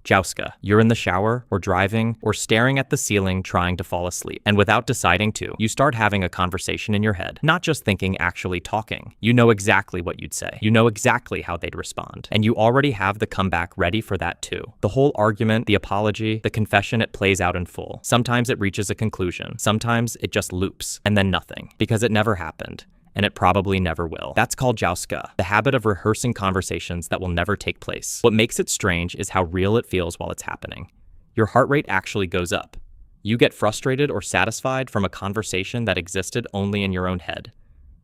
Jouska, you're in the shower, or driving, or staring at the ceiling trying to fall asleep. And without deciding to, you start having a conversation in your head. Not just thinking, actually talking. You know exactly what you'd say. You know exactly how they'd respond. And you already have the comeback ready for that too. The whole argument, the apology, the confession, it plays out in full. Sometimes it reaches a conclusion. Sometimes it just loops, and then nothing. Because it never happened. And it probably never will. That's called jouska, the habit of rehearsing conversations that will never take place. What makes it strange is how real it feels while it's happening. Your heart rate actually goes up. You get frustrated or satisfied from a conversation that existed only in your own head.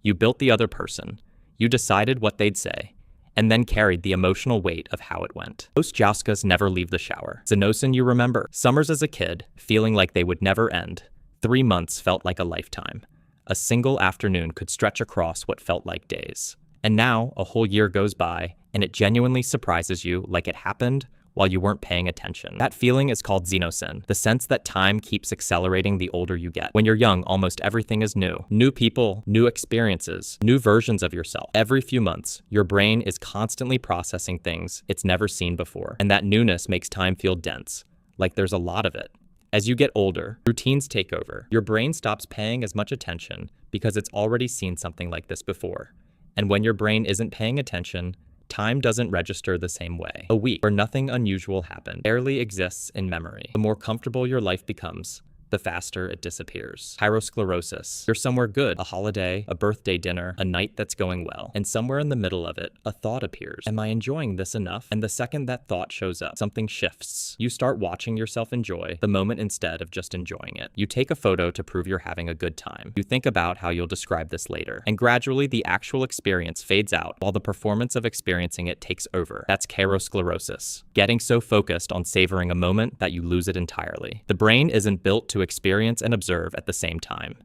You built the other person. You decided what they'd say, and then carried the emotional weight of how it went. Most jouskas never leave the shower. Zenosin, you remember. Summers as a kid, feeling like they would never end. 3 months felt like a lifetime. A single afternoon could stretch across what felt like days. And now, a whole year goes by, and it genuinely surprises you like it happened while you weren't paying attention. That feeling is called xenosin, the sense that time keeps accelerating the older you get. When you're young, almost everything is new. New people, new experiences, new versions of yourself. Every few months, your brain is constantly processing things it's never seen before. And that newness makes time feel dense, like there's a lot of it. As you get older, routines take over. Your brain stops paying as much attention because it's already seen something like this before. And when your brain isn't paying attention, time doesn't register the same way. A week where nothing unusual happened barely exists in memory. The more comfortable your life becomes, the faster it disappears. Pyrosclerosis. You're somewhere good, a holiday, a birthday dinner, a night that's going well. And somewhere in the middle of it, a thought appears. Am I enjoying this enough? And the second that thought shows up, something shifts. You start watching yourself enjoy the moment instead of just enjoying it. You take a photo to prove you're having a good time. You think about how you'll describe this later. And gradually, the actual experience fades out while the performance of experiencing it takes over. That's pyrosclerosis. Getting so focused on savoring a moment that you lose it entirely. The brain isn't built to experience and observe at the same time.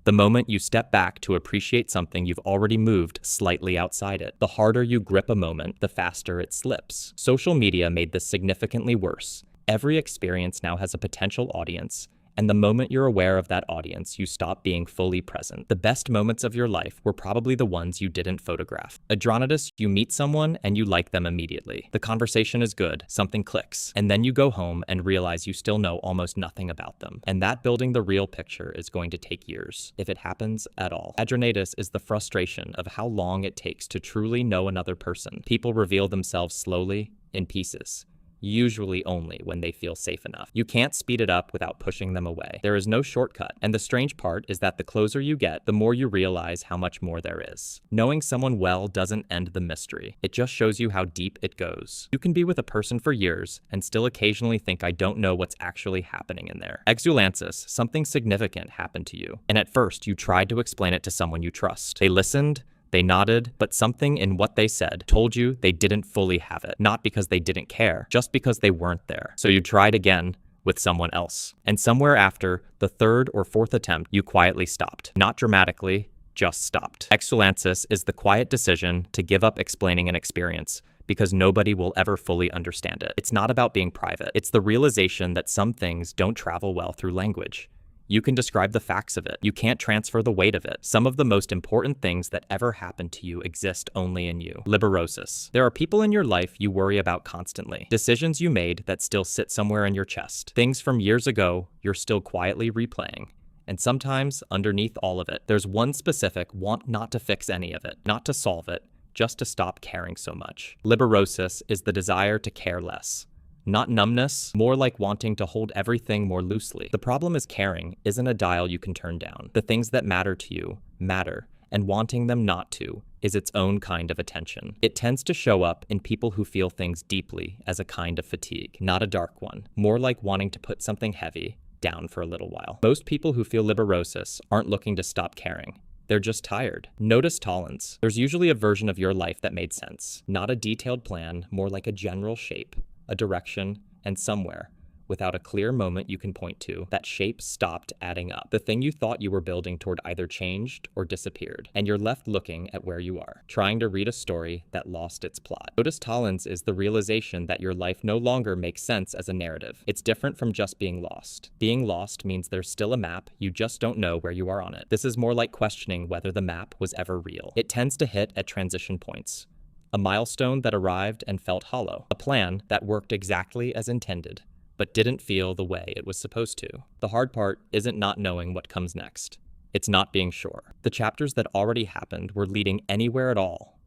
The moment you step back to appreciate something, you've already moved slightly outside it. The harder you grip a moment, the faster it slips. Social media made this significantly worse. Every experience now has a potential audience, and the moment you're aware of that audience, you stop being fully present. The best moments of your life were probably the ones you didn't photograph. Adronitis, you meet someone and you like them immediately. The conversation is good, something clicks, and then you go home and realize you still know almost nothing about them. And that building the real picture is going to take years, if it happens at all. Adronitis is the frustration of how long it takes to truly know another person. People reveal themselves slowly, in pieces. Usually only when they feel safe enough. You can't speed it up without pushing them away. There is no shortcut, and the strange part is that the closer you get, the more you realize how much more there is. Knowing someone well doesn't end the mystery. It just shows you how deep it goes. You can be with a person for years and still occasionally think, I don't know what's actually happening in there. Exulansis, something significant happened to you, and at first you tried to explain it to someone you trust. They listened, they nodded, but something in what they said told you they didn't fully have it. Not because they didn't care, just because they weren't there. So you tried again with someone else. And somewhere after the third or fourth attempt, you quietly stopped. Not dramatically, just stopped. Exulansis is the quiet decision to give up explaining an experience because nobody will ever fully understand it. It's not about being private. It's the realization that some things don't travel well through language. You can describe the facts of it. You can't transfer the weight of it. Some of the most important things that ever happened to you exist only in you. Liberosis. There are people in your life you worry about constantly. Decisions you made that still sit somewhere in your chest. Things from years ago you're still quietly replaying. And sometimes, underneath all of it, there's one specific want not to fix any of it, not to solve it, just to stop caring so much. Liberosis is the desire to care less. Not numbness, more like wanting to hold everything more loosely. The problem is caring isn't a dial you can turn down. The things that matter to you matter, and wanting them not to is its own kind of attention. It tends to show up in people who feel things deeply as a kind of fatigue, not a dark one, more like wanting to put something heavy down for a little while. Most people who feel liberosis aren't looking to stop caring. They're just tired. Notice tolerance. There's usually a version of your life that made sense. Not a detailed plan, more like a general shape, a direction, and somewhere, without a clear moment you can point to, that shape stopped adding up. The thing you thought you were building toward either changed or disappeared, and you're left looking at where you are, trying to read a story that lost its plot. Notice tolerance is the realization that your life no longer makes sense as a narrative. It's different from just being lost. Being lost means there's still a map, you just don't know where you are on it. This is more like questioning whether the map was ever real. It tends to hit at transition points. A milestone that arrived and felt hollow. A plan that worked exactly as intended, but didn't feel the way it was supposed to. The hard part isn't not knowing what comes next. It's not being sure. The chapters that already happened were leading anywhere at all.